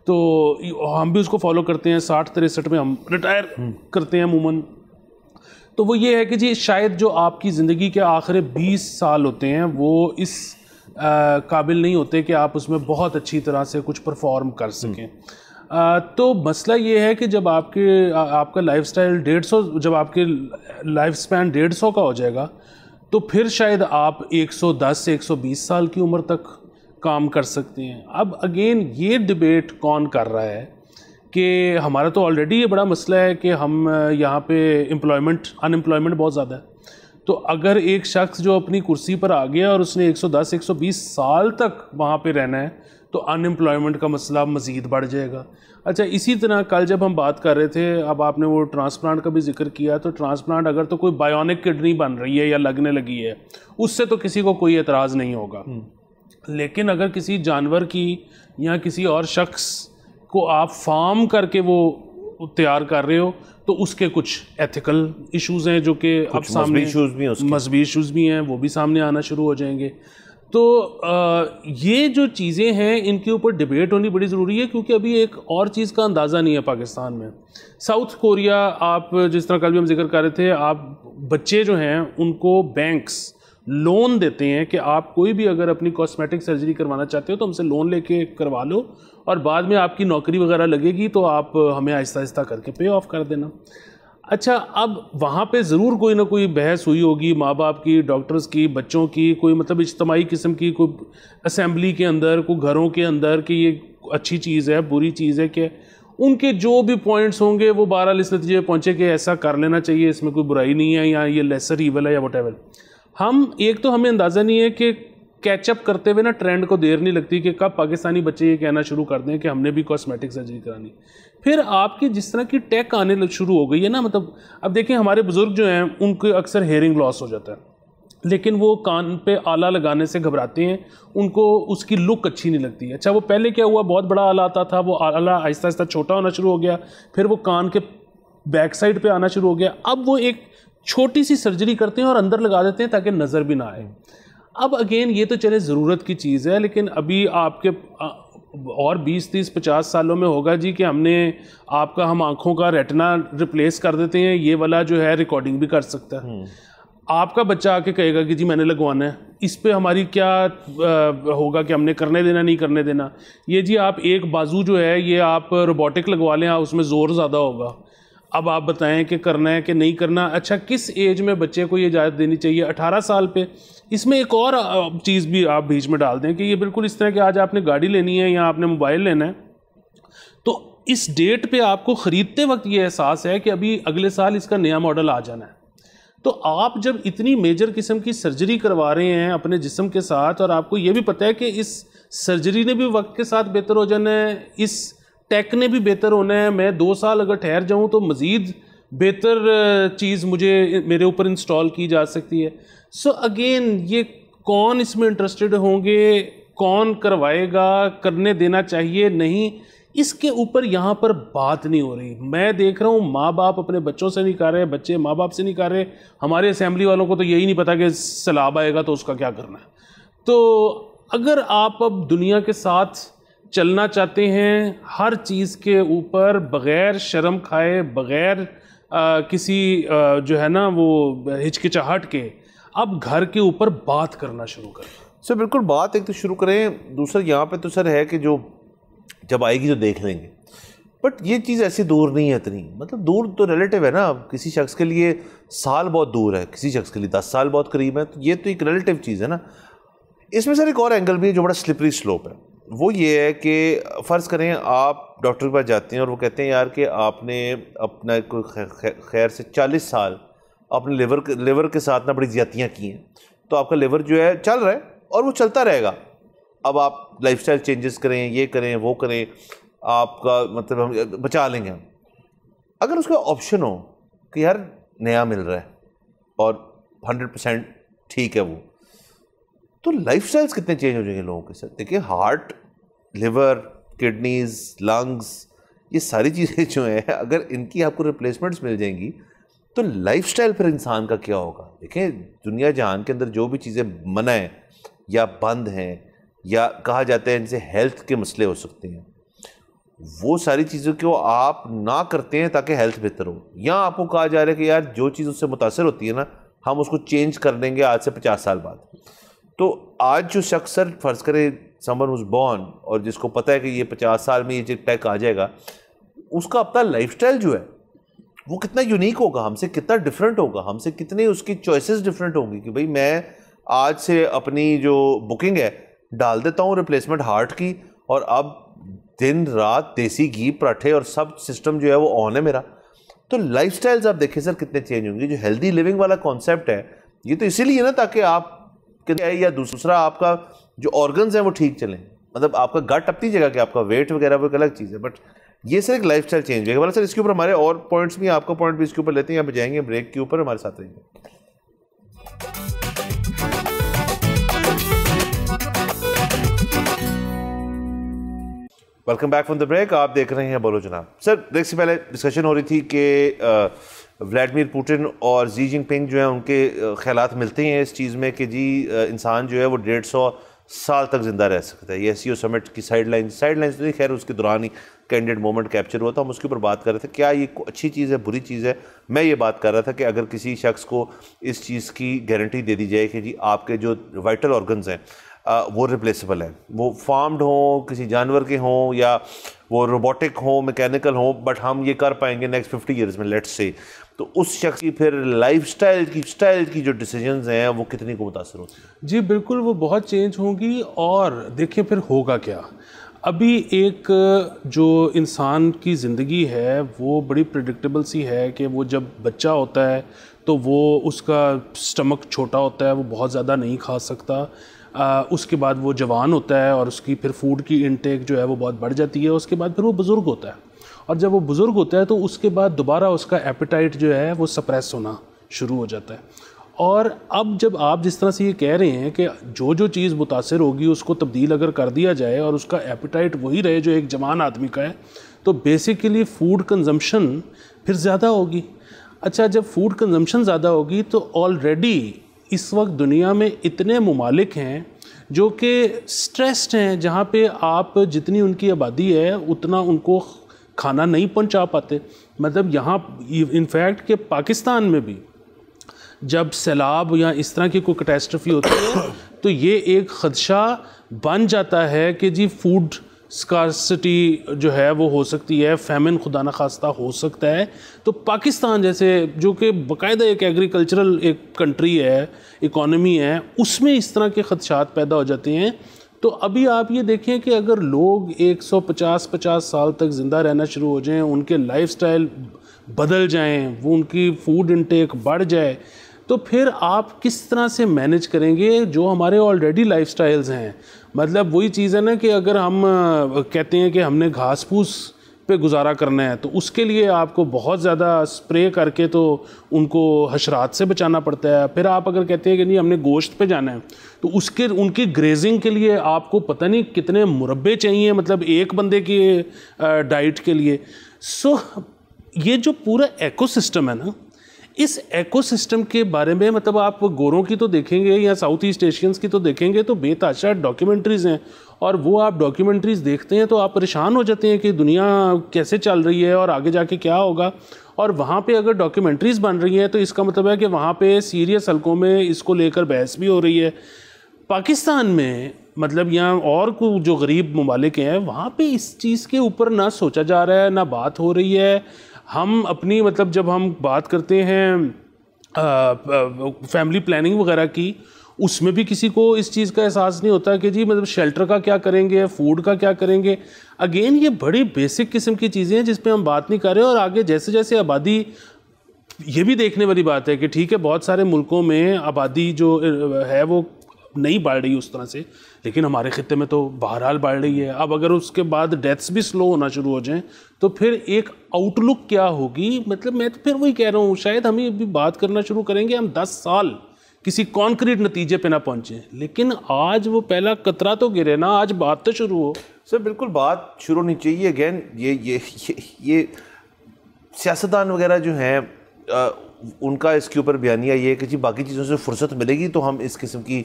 Speaker 3: तो हम भी उसको फॉलो करते हैं, 60-63 में हम रिटायर करते हैं अमूमन। तो वो ये है कि जी शायद जो आपकी ज़िंदगी के आखिरी 20 साल होते हैं वो इस काबिल नहीं होते कि आप उसमें बहुत अच्छी तरह से कुछ परफॉर्म कर सकें। तो मसला ये है कि जब आपका लाइफस्टाइल 150, जब आपके लाइफ स्पैन 150 का हो जाएगा तो फिर शायद आप 110 से 120 साल की उम्र तक काम कर सकते हैं। अब अगेन ये डिबेट कौन कर रहा है कि हमारा तो ऑलरेडी ये बड़ा मसला है कि हम यहाँ पे अनएम्प्लॉयमेंट बहुत ज़्यादा है। तो अगर एक शख्स जो अपनी कुर्सी पर आ गया और उसने 110-120 साल तक वहाँ पे रहना है तो अनएम्प्लॉयमेंट का मसला मज़ीद बढ़ जाएगा। अच्छा, इसी तरह कल जब हम बात कर रहे थे, अब आपने वो ट्रांसप्लांट का भी जिक्र किया, तो ट्रांसप्लांट अगर तो कोई बायोनिक किडनी बन रही है या लगने लगी है उससे तो किसी को कोई एतराज़ नहीं होगा। लेकिन अगर किसी जानवर की या किसी और शख्स को आप फार्म करके वो तैयार कर रहे हो तो उसके कुछ एथिकल इश्यूज हैं जो कि अब सामने, मजहबी इश्यूज भी हैं, वो भी सामने आना शुरू हो जाएंगे। तो ये जो चीज़ें हैं इनके ऊपर डिबेट होनी बड़ी ज़रूरी है, क्योंकि अभी एक और चीज़ का अंदाज़ा नहीं है पाकिस्तान में। साउथ कोरिया, आप जिस तरह कल भी हम जिक्र कर रहे थे, आप बच्चे जो हैं उनको बैंक्स लोन देते हैं कि आप कोई भी अगर अपनी कॉस्मेटिक सर्जरी करवाना चाहते हो तो हमसे लोन लेके करवा लो और बाद में आपकी नौकरी वगैरह लगेगी तो आप हमें आहिस्ता आहिस्ता करके पे ऑफ कर देना। अच्छा, अब वहाँ पे ज़रूर कोई ना कोई बहस हुई होगी माँ बाप की, डॉक्टर्स की, बच्चों की, कोई मतलब इज्तमाही किस्म की कोई असेंबली के अंदर, कोई घरों के अंदर कि ये अच्छी चीज़ है, बुरी चीज़ है, कि उनके जो भी पॉइंट्स होंगे वो बहरहाल इस नतीजे पहुँचे कि ऐसा कर लेना चाहिए, इसमें कोई बुराई नहीं है या ये लेसर ईवल है या व्हाटएवर। हम एक तो हमें अंदाज़ा नहीं है कि कैचअप करते हुए ना ट्रेंड को देर नहीं लगती कि कब पाकिस्तानी बच्चे ये कहना शुरू कर दें कि हमने भी कॉस्मेटिक सर्जरी करानी। फिर आपकी जिस तरह की टेक आने शुरू हो गई है ना, मतलब अब देखें हमारे बुज़ुर्ग जो हैं उनको अक्सर हेयरिंग लॉस हो जाता है, लेकिन वो कान पे आला लगाने से घबराते हैं, उनको उसकी लुक अच्छी नहीं लगती। अच्छा, वो पहले क्या हुआ, बहुत बड़ा आला आता था, वो आला आहिस्ता आहिस्ता छोटा होना शुरू हो गया, फिर वो कान के बैक साइड पे आना शुरू हो गया। अब वो एक छोटी सी सर्जरी करते हैं और अंदर लगा देते हैं ताकि नज़र भी ना आए। अब अगेन ये तो चले ज़रूरत की चीज़ है, लेकिन अभी आपके और 20-30-50 सालों में होगा जी कि हम आँखों का रेटिना रिप्लेस कर देते हैं, ये वाला जो है रिकॉर्डिंग भी कर सकता है। आपका बच्चा आके कहेगा कि जी मैंने लगवाना है, इस पे हमारी क्या होगा कि हमने करने देना नहीं करने देना। ये जी आप एक बाजू जो है ये आप रोबोटिक लगवा लें, उसमें ज़ोर ज़्यादा होगा। अब आप बताएं कि करना है कि नहीं करना। अच्छा, किस एज में बच्चे को ये इजाज़त देनी चाहिए? 18 साल पे। इसमें एक और चीज़ भी आप बीच में डाल दें कि ये बिल्कुल इस तरह कि आज आपने गाड़ी लेनी है या आपने मोबाइल लेना है, तो इस डेट पे आपको ख़रीदते वक्त ये एहसास है कि अभी अगले साल इसका नया मॉडल आ जाना है। तो आप जब इतनी मेजर किस्म की सर्जरी करवा रहे हैं अपने जिस्म के साथ, और आपको ये भी पता है कि इस सर्जरी ने भी वक्त के साथ बेहतर हो जाना है, इस टेक ने भी बेहतर होना है, मैं 2 साल अगर ठहर जाऊं तो मज़ीद बेहतर चीज़ मेरे ऊपर इंस्टॉल की जा सकती है। सो अगेन ये कौन इसमें इंटरेस्टेड होंगे, कौन करवाएगा, करने देना चाहिए नहीं, इसके ऊपर यहाँ पर बात नहीं हो रही। मैं देख रहा हूँ माँ बाप अपने बच्चों से नहीं कर रहे, बच्चे माँ बाप से नहीं कर रहे। हमारे असेंबली वालों को तो यही नहीं पता कि सैलाब आएगा तो उसका क्या करना है। तो अगर आप अब दुनिया के साथ चलना चाहते हैं, हर चीज़ के ऊपर बग़ैर शर्म खाए, बग़ैर किसी जो है ना वो हिचकिचाहट के, अब घर के ऊपर बात करना शुरू करें।
Speaker 2: सर बिल्कुल, बात एक तो शुरू करें। दूसरा यहाँ पे तो सर है कि जो जब आएगी तो देख लेंगे, बट ये चीज़ ऐसी दूर नहीं है इतनी। मतलब दूर तो रिलेटिव है ना, किसी शख्स के लिए साल बहुत दूर है, किसी शख्स के लिए 10 साल बहुत करीब है, तो ये तो एक रिलेटिव चीज़ है ना। इसमें सर एक और एंगल भी है जो बड़ा स्लिपरी स्लोप है। वो ये है कि फ़र्ज़ करें आप डॉक्टर के पास जाते हैं और वो कहते हैं यार कि आपने अपना कोई खैर से 40 साल अपने लिवर के साथ ना बड़ी ज़्यादतियाँ की हैं, तो आपका लिवर जो है चल रहा है और वो चलता रहेगा। अब आप लाइफस्टाइल चेंजेस करें, ये करें, वो करें, आपका मतलब हम बचा लेंगे। अगर उसका ऑप्शन हो कि यार नया मिल रहा है, और 100% ठीक है वो, तो लाइफस्टाइल्स कितने चेंज हो जाएंगे लोगों के साथ। देखिए हार्ट, लिवर, किडनीज, लंग्स, ये सारी चीज़ें जो हैं अगर इनकी आपको रिप्लेसमेंट्स मिल जाएंगी तो लाइफस्टाइल फिर इंसान का क्या होगा। देखिए दुनिया जहान के अंदर जो भी चीज़ें मना है या बंद हैं या कहा जाता है इनसे हेल्थ के मसले हो सकते हैं, वो सारी चीज़ों को आप ना करते हैं ताकि हेल्थ बेहतर हो, या आपको कहा जा रहा है कि यार जो चीज़ उससे मुतासर होती है ना हम उसको चेंज कर देंगे आज से 50 साल बाद। तो आज जो शख्स सर फर्ज करे समवन हुज बॉर्न और जिसको पता है कि ये 50 साल में ये टेक आ जाएगा, उसका अपना लाइफस्टाइल जो है वो कितना यूनिक होगा, हमसे कितना डिफरेंट होगा, हमसे कितने उसकी चॉइसेस डिफरेंट होंगी कि भाई मैं आज से अपनी जो बुकिंग है डाल देता हूँ रिप्लेसमेंट हार्ट की, और अब दिन रात देसी घी पराठे और सब सिस्टम जो है वो ऑन है मेरा। तो लाइफस्टाइल्स आप देखें सर कितने चेंज होंगे। जो हेल्दी लिविंग वाला कॉन्सेप्ट है ये तो इसीलिए ना ताकि आप या दूसरा आपका जो ऑर्गन्स हैं वो ठीक चलें, मतलब आपका गट अपनी जगह के आपका वेट वगैरह वो एक अलग चीज़ है, बट ये सर एक लाइफस्टाइल चेंज है वाला। सर इसके ऊपर हमारे और पॉइंट्स भी, आपका पॉइंट भी इसके ऊपर लेते हैं, यहाँ जाएंगे ब्रेक के ऊपर, हमारे साथ रहिए। Welcome back from the break. आप देख रहे हैं बोलो जनाब। सर ब्रेक से पहले डिस्कशन हो रही थी कि व्लादिमीर पुतिन और जी जिनपिंग जो है उनके ख्यालात मिलते हैं इस चीज़ में कि जी इंसान जो है वो 150 साल तक ज़िंदा रह सकता है। ये SCO समिट की साइडलाइंस तो नहीं, खैर उसके दौरान ही कैंडिड मोमेंट कैप्चर हुआ था, हम उसके ऊपर बात कर रहे थे क्या ये अच्छी चीज़ है बुरी चीज़ है। मैं ये बात कर रहा था कि अगर किसी शख्स को इस चीज़ की गारंटी दे दी जाए कि जी आपके जो वाइटल ऑर्गन्स हैं वो रिप्लेसेबल हैं, वो फार्म्ड हों, किसी जानवर के हों या वो रोबोटिक हों, मैकेनिकल हों, बट हम ये कर पाएंगे नेक्स्ट 50 ईयर्स में लेट्स से, तो उस शख्स की फिर लाइफस्टाइल की जो डिसीजंस हैं वो कितनी को मुतासर होती है।
Speaker 3: जी बिल्कुल, वो बहुत चेंज होंगी। और देखिए फिर होगा क्या। अभी एक जो इंसान की ज़िंदगी है वो बड़ी प्रेडिक्टेबल सी है कि वो जब बच्चा होता है तो वो उसका स्टमक छोटा होता है, वो बहुत ज़्यादा नहीं खा सकता। उसके बाद वो जवान होता है और उसकी फिर फूड की इनटेक जो है वो बहुत बढ़ जाती है। उसके बाद फिर वो बुज़ुर्ग होता है, और जब वो बुज़ुर्ग होता है तो उसके बाद दोबारा उसका एपेटाइट जो है वो सप्रेस होना शुरू हो जाता है। और अब जब आप जिस तरह से ये कह रहे हैं कि जो जो चीज़ मुतासिर होगी उसको तब्दील अगर कर दिया जाए और उसका एपेटाइट वही रहे जो एक जवान आदमी का है, तो बेसिकली फ़ूड कंजम्पशन फिर ज़्यादा होगी। अच्छा, जब फूड कंजम्पशन ज़्यादा होगी तो ऑलरेडी इस वक्त दुनिया में इतने ममालिक हैं जो कि स्ट्रेस्ड हैं, जहाँ पे आप जितनी उनकी आबादी है उतना उनको खाना नहीं पहुँचा पाते। मतलब यहाँ इनफैक्ट कि पाकिस्तान में भी जब सैलाब या इस तरह की कोई कैटास्ट्रफी होती है तो ये एक ख़दशा बन जाता है कि जी फूड स्कार्सिटी जो है वो हो सकती है, फैमिन खुदा न खास्ता हो सकता है। तो पाकिस्तान जैसे जो कि बाकायदा एक एग्रीकल्चरल एक कंट्री है, इकॉनमी है, उसमें इस तरह के ख़दशात पैदा हो जाते हैं। तो अभी आप ये देखें कि अगर लोग 150 साल तक ज़िंदा रहना शुरू हो जाएं, उनके लाइफस्टाइल बदल जाएं, वो उनकी फूड इनटेक बढ़ जाए, तो फिर आप किस तरह से मैनेज करेंगे जो हमारे ऑलरेडी लाइफस्टाइल्स हैं। मतलब वही चीज़ है ना कि अगर हम कहते हैं कि हमने घास फूस पे गुजारा करना है तो उसके लिए आपको बहुत ज़्यादा स्प्रे करके तो उनको हशरात से बचाना पड़ता है। फिर आप अगर कहते हैं कि नहीं हमने गोश्त पे जाना है तो उसके उनकी ग्रेजिंग के लिए आपको पता नहीं कितने मुरब्बे चाहिए, मतलब एक बंदे की डाइट के लिए। सो ये जो पूरा एकोसिस्टम है ना, इस एकोसिस्टम के बारे में मतलब आप गोरों की तो देखेंगे या साउथ ईस्ट एशियंस की तो देखेंगे तो बेताशा डॉक्यूमेंट्रीज़ हैं, और वो आप डॉक्यूमेंट्रीज़ देखते हैं तो आप परेशान हो जाते हैं कि दुनिया कैसे चल रही है और आगे जाके क्या होगा। और वहाँ पे अगर डॉक्यूमेंट्रीज़ बन रही हैं तो इसका मतलब है कि वहाँ पे सीरियस हलकों में इसको लेकर बहस भी हो रही है। पाकिस्तान में मतलब यहाँ और जो गरीब ममालिक हैं वहाँ पे इस चीज़ के ऊपर ना सोचा जा रहा है, ना बात हो रही है। हम अपनी मतलब जब हम बात करते हैं फैमिली प्लानिंग वगैरह की, उसमें भी किसी को इस चीज़ का एहसास नहीं होता कि जी मतलब शेल्टर का क्या करेंगे, फूड का क्या करेंगे। अगेन ये बड़ी बेसिक किस्म की चीज़ें हैं जिस पे हम बात नहीं कर रहे। और आगे जैसे जैसे आबादी, ये भी देखने वाली बात है कि ठीक है बहुत सारे मुल्कों में आबादी जो है वो नहीं बढ़ रही उस तरह से, लेकिन हमारे खित्ते में तो बहरहाल बढ़ रही है। अब अगर उसके बाद डेथ्स भी स्लो होना शुरू हो जाएं तो फिर एक आउटलुक क्या होगी? मतलब मैं तो फिर वही कह रहा हूँ, शायद हम अभी बात करना शुरू करेंगे, हम 10 साल किसी कॉन्क्रीट नतीजे पे ना पहुँचे, लेकिन आज वो पहला कतरा तो गिरे ना, आज बात तो शुरू हो।
Speaker 2: सर बिल्कुल बात शुरू होनी चाहिए। अगेन ये सियासतदान वगैरह जो हैं उनका इसके ऊपर बयानिया ये है कि जी बाकी चीज़ों से फुर्सत मिलेगी तो हम इस किस्म की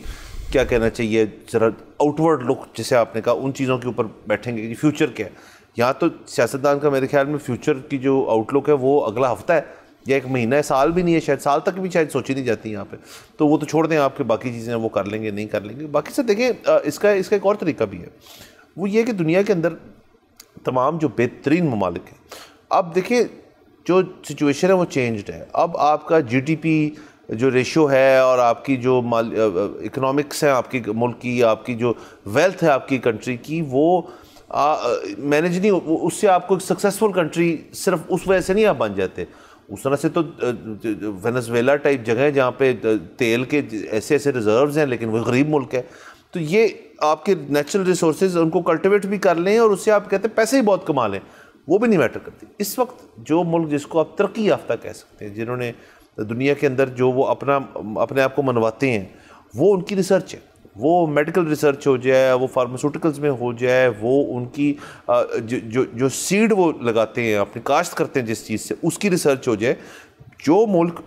Speaker 2: क्या कहना चाहिए ज़रा आउटवर्ड लुक जिसे आपने कहा उन चीज़ों के ऊपर बैठेंगे कि फ्यूचर क्या है। यहाँ तो सियासतदान का मेरे ख्याल में फ्यूचर की जो आउटलुक है वो अगला हफ्ता है या 1 महीना है, साल भी नहीं है, शायद साल तक भी शायद सोची नहीं जाती यहाँ पे। तो वो तो छोड़ दें, आपके बाकी चीज़ें वो कर लेंगे नहीं कर लेंगे। बाकी से देखें इसका एक और तरीका भी है, वो ये कि दुनिया के अंदर तमाम जो बेहतरीन ममालिक हैं, अब देखिए जो सिचुएशन है वो चेंज्ड है। अब आपका जीडीपी जो रेशियो है और आपकी जो इकोनॉमिक्स है आपकी मुल्क की, आपकी जो वेल्थ है आपकी कंट्री की, वो मैनेज नहीं, उससे आपको एक सक्सेसफुल कंट्री सिर्फ उस वजह से नहीं आप बन जाते। उस तरह से तो वेनेजुएला टाइप जगह है जहाँ पे तेल के ऐसे ऐसे रिजर्व्स हैं लेकिन वो गरीब मुल्क है। तो ये आपके नेचुरल रिसोर्सेज उनको कल्टिवेट भी कर लें और उससे आप कहते हैं पैसे ही बहुत कमा लें, वो भी नहीं मैटर करती। इस वक्त जो मुल्क जिसको आप तरक्की याफ्ता कह सकते हैं, जिन्होंने दुनिया के अंदर जो वो अपने आप को मनवाते हैं, वो उनकी रिसर्च है, वो मेडिकल रिसर्च हो जाए, वो फार्मास्यूटिकल्स में हो जाए, वो उनकी जो सीड वो लगाते हैं अपनी काश्त करते हैं जिस चीज़ से, उसकी रिसर्च हो जाए। जो मुल्क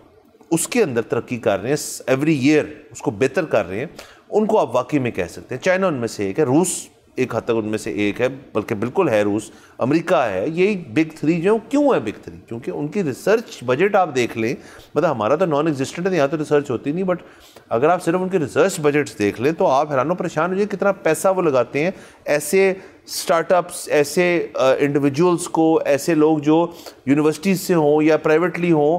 Speaker 2: उसके अंदर तरक्की कर रहे हैं एवरी ईयर, उसको बेहतर कर रहे हैं, उनको आप वाकई में कह सकते हैं। चाइना उनमें से एक है, रूस एक हद तक उनमें से एक है, बल्कि बिल्कुल है रूस, अमेरिका है, यही बिग 3 जो क्यों है बिग 3? क्योंकि उनकी रिसर्च बजट आप देख लें, मतलब हमारा तो नॉन एग्जिस्टेंट है, यहाँ तो रिसर्च होती नहीं, बट अगर आप सिर्फ उनके रिसर्च बजट्स देख लें तो आप हैरान परेशान हो जाए कितना पैसा वो लगाते हैं ऐसे स्टार्टअप्स, ऐसे इंडिविजुअल्स को, ऐसे लोग जो यूनिवर्सिटीज़ से हों या प्राइवेटली हों,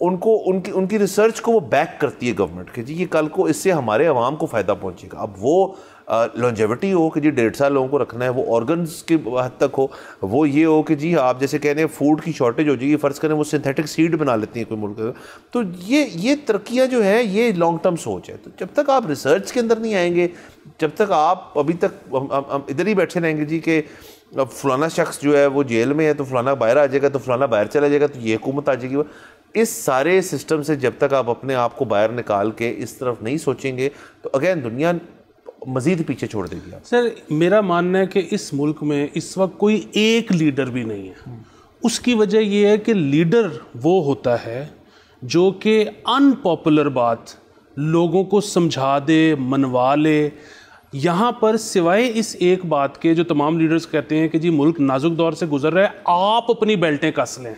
Speaker 2: उनको उनकी रिसर्च को वो बैक करती है गवर्नमेंट कि जी ये कल को इससे हमारे अवाम को फ़ायदा पहुंचेगा। अब वो लॉन्जेविटी हो कि जी 1.5 साल लोगों को रखना है, वो ऑर्गन्स की हद तक हो, वो ये हो कि जी आप जैसे कह रहे हैं फूड की शॉर्टेज हो जाएगी, फ़र्ज़ करें वो सिंथेटिक सीड बना लेती हैं कोई मुल्क। तो ये तरक्कियाँ जो हैं ये लॉन्ग टर्म सोच है। तो जब तक आप रिसर्च के अंदर नहीं आएंगे, जब तक आप अभी तक हम इधर ही बैठे रहेंगे जी कि फलाना शख्स जो है वो जेल में है तो फलाना बाहर आ जाएगा, तो फलाना बाहर चला जाएगा, तो ये हुकूमत आ जाएगी। इस सारे सिस्टम से जब तक आप अपने आप को बाहर निकाल के इस तरफ नहीं सोचेंगे तो अगेन दुनिया मज़ीद पीछे छोड़ देगी आप।
Speaker 3: सर मेरा मानना है कि इस मुल्क में इस वक्त कोई एक लीडर भी नहीं है। उसकी वजह यह है कि लीडर वो होता है जो कि अनपॉपुलर बात लोगों को समझा दे, मनवा ले। यहाँ पर सिवाय इस एक बात के जो तमाम लीडर्स कहते हैं कि जी मुल्क नाजुक दौर से गुजर रहा है, आप अपनी बेल्टें कस लें,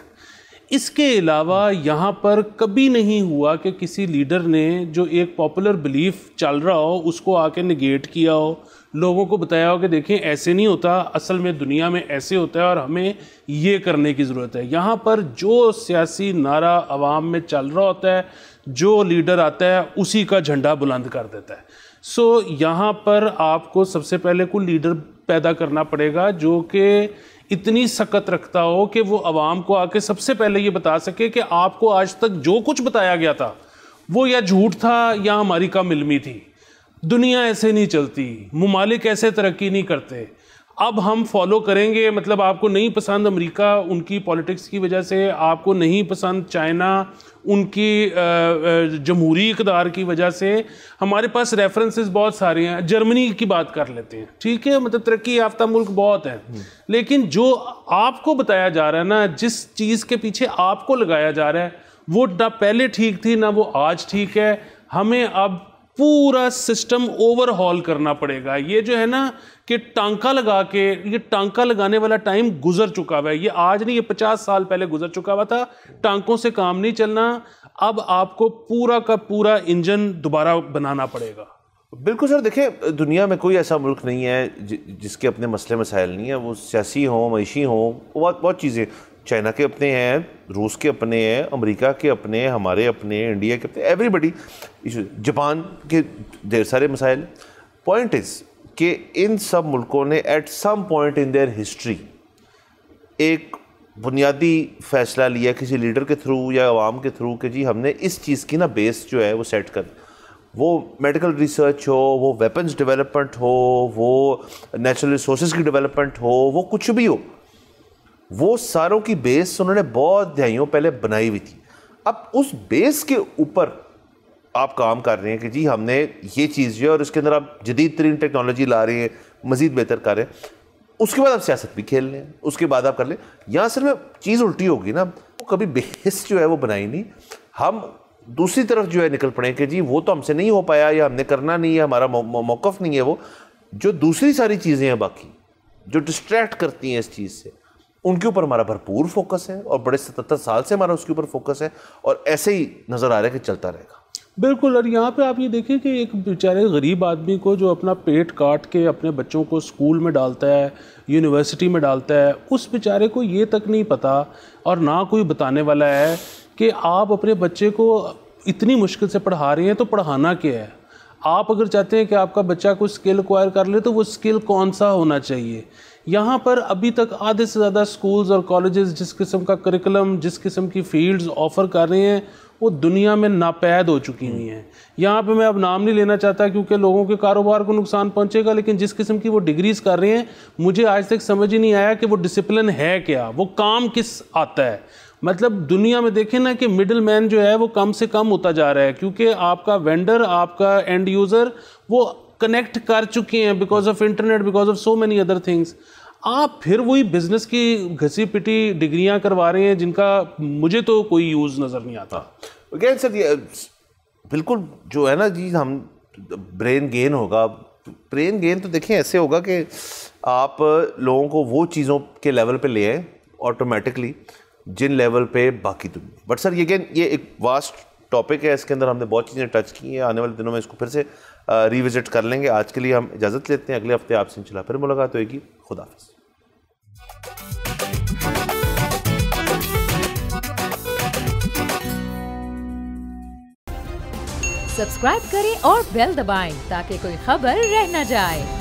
Speaker 3: इसके अलावा यहाँ पर कभी नहीं हुआ कि किसी लीडर ने जो एक पॉपुलर बिलीफ चल रहा हो उसको आके निगेट किया हो, लोगों को बताया हो कि देखें ऐसे नहीं होता, असल में दुनिया में ऐसे होता है और हमें ये करने की ज़रूरत है। यहाँ पर जो सियासी नारा आवाम में चल रहा होता है, जो लीडर आता है उसी का झंडा बुलंद कर देता है। सो यहाँ पर आपको सबसे पहले कोई लीडर पैदा करना पड़ेगा जो कि इतनी सकत रखता हो कि वो आवाम को आके सबसे पहले ये बता सके कि आपको आज तक जो कुछ बताया गया था वो या झूठ था या हमारी कम इल्मी थी। दुनिया ऐसे नहीं चलती, मुमालिक ऐसे तरक्की नहीं करते, अब हम फॉलो करेंगे। मतलब आपको नहीं पसंद अमेरिका उनकी पॉलिटिक्स की वजह से, आपको नहीं पसंद चाइना उनकी जमहूरी इक़्तिदार की वजह से, हमारे पास रेफरेंसेस बहुत सारे हैं। जर्मनी की बात कर लेते हैं, ठीक है, मतलब तरक्की याफ्ता मुल्क बहुत है, लेकिन जो आपको बताया जा रहा है ना, जिस चीज़ के पीछे आपको लगाया जा रहा है वो ना पहले ठीक थी ना वो आज ठीक है। हमें अब पूरा सिस्टम ओवरहॉल करना पड़ेगा। ये जो है ना कि टांका लगा के, ये टांका लगाने वाला टाइम गुजर चुका हुआ है। ये आज नहीं, ये 50 साल पहले गुजर चुका हुआ था। टांकों से काम नहीं चलना, अब आपको पूरा का पूरा इंजन दोबारा बनाना पड़ेगा।
Speaker 2: बिल्कुल सर, देखिए दुनिया में कोई ऐसा मुल्क नहीं है जिसके अपने मसले मसाइल नहीं है, वो सियासी हों, मईशी हों, बहुत चीज़ें। चाइना के अपने हैं, रूस के अपने हैं, अमेरिका के अपने, हमारे अपने, इंडिया के अपने, एवरीबडी इशू, जापान के ढेर सारे मसाइल। पॉइंट इज़ कि इन सब मुल्कों ने at some point in their history एक बुनियादी फ़ैसला लिया किसी लीडर के थ्रू या आवाम के थ्रू कि जी हमने इस चीज़ की ना बेस जो है वो सेट कर, वो मेडिकल रिसर्च हो, वो वेपन्स डेवलपमेंट हो, वो नेचुरल रिसोर्सेज की डेवलपमेंट हो, वो कुछ भी हो, वो सारों की बेस उन्होंने बहुत दहाइयों पहले बनाई हुई थी। अब उस बेस के ऊपर आप काम कर रहे हैं कि जी हमने ये चीज़ जो है और इसके अंदर आप जदीद तरीन टेक्नोलॉजी ला रहे हैं, मज़ीद बेहतर कर रहे हैं, उसके बाद आप सियासत भी खेल लें, उसके बाद आप कर लें। यहाँ सिर्फ में चीज़ उल्टी होगी ना, वो कभी बेस जो है वो बनाई नहीं, हम दूसरी तरफ जो है निकल पड़े कि जी वो तो हमसे नहीं हो पाया या हमने करना नहीं है, हमारा मौक़िफ़ नहीं है। वो जो दूसरी सारी चीज़ें हैं बाकी जो डिस्ट्रैक्ट करती हैं इस चीज़ से, उनके ऊपर हमारा भरपूर फोकस है और बड़े 77 साल से हमारा उसके ऊपर फोकस है और ऐसे ही नज़र आ रहा है कि चलता रहेगा।
Speaker 3: बिल्कुल। और यहाँ पे आप ये देखिए कि एक बेचारे गरीब आदमी को जो अपना पेट काट के अपने बच्चों को स्कूल में डालता है, यूनिवर्सिटी में डालता है, उस बेचारे को ये तक नहीं पता और ना कोई बताने वाला है कि आप अपने बच्चे को इतनी मुश्किल से पढ़ा रहे हैं तो पढ़ाना क्या है। आप अगर चाहते हैं कि आपका बच्चा कोई स्किल एक्वायर कर ले तो वो स्किल कौन सा होना चाहिए। यहाँ पर अभी तक आधे से ज़्यादा स्कूल्स और कॉलेजेस जिस किस्म का करिकुलम, जिस किस्म की फील्ड्स ऑफ़र कर रहे हैं, वो दुनिया में नापैद हो चुकी हुई हैं। यहाँ पे मैं अब नाम नहीं लेना चाहता क्योंकि लोगों के कारोबार को नुकसान पहुँचेगा, लेकिन जिस किस्म की वो डिग्रीज़ कर रहे हैं, मुझे आज तक समझ ही नहीं आया कि वो डिसिप्लिन है क्या, वो काम किस आता है। मतलब दुनिया में देखें ना कि मिडिल मैन जो है वो कम से कम होता जा रहा है, क्योंकि आपका वेंडर, आपका एंड यूज़र वो कनेक्ट कर चुके हैं because of internet, because of so many other things. आप फिर वही बिजनेस की घसी पिटी डिग्रियां करवा रहे हैं जिनका मुझे तो कोई यूज़ नज़र नहीं आता।
Speaker 2: अगेन सर ये बिल्कुल जो है ना जी, हम ब्रेन गेन होगा। ब्रेन गेन तो देखें ऐसे होगा कि आप लोगों को वो चीज़ों के लेवल पे ले आए ऑटोमेटिकली जिन लेवल पे बाकी दुनिया। बट सर ये एक वास्ट टॉपिक है, इसके अंदर हमने बहुत चीज़ें टच की हैं। आने वाले दिनों में इसको फिर से रिविजिट कर लेंगे। आज के लिए हम इजाज़त लेते हैं, अगले हफ्ते आपसे इंशाल्लाह फिर मुलाकात होगी। खुदा हाफ़िज़।
Speaker 1: सब्सक्राइब करें और बेल दबाएं ताकि कोई खबर रह न जाए।